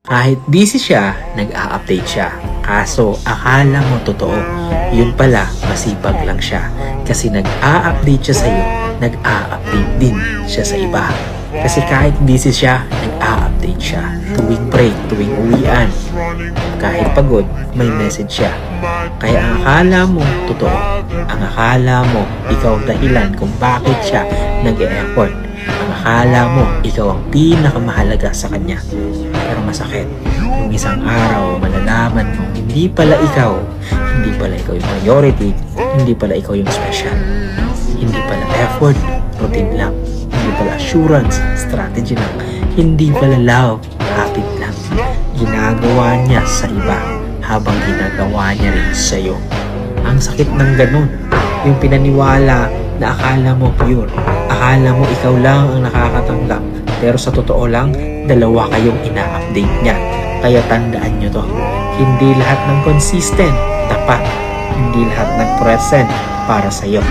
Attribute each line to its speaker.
Speaker 1: Kahit busy siya, nag-a-update siya. Kaso akala mo totoo, yun pala masipag lang siya. Kasi nag-a-update siya sa'yo, nag-a-update din siya sa iba. Kasi kahit busy siya, nag-a-update siya. Tuwing break, tuwing uwian. Kahit pagod, may message siya. Kaya ang akala mo totoo, ang akala mo ikaw ang dahilan kung bakit siya nag-e-effort. Ang akala mo ikaw ang pinakamahalaga sa kanya. Pero masakit, yung isang araw malalaman mo hindi pala ikaw yung priority, hindi pala ikaw yung special. Hindi pala effort, routine lang. Hindi pala assurance, strategy lang. Hindi pala love, habit lang. Ginagawa niya sa iba habang ginagawa niya rin sa'yo. Ang sakit ng ganun, yung pinaniwala na akala mo pure, akala mo ikaw lang ang nakakatanggap, pero sa totoo lang, dalawa kayong ina-update niya. Kaya tandaan nyo to, hindi lahat ng consistent, tapat, hindi lahat ng present para sa'yo.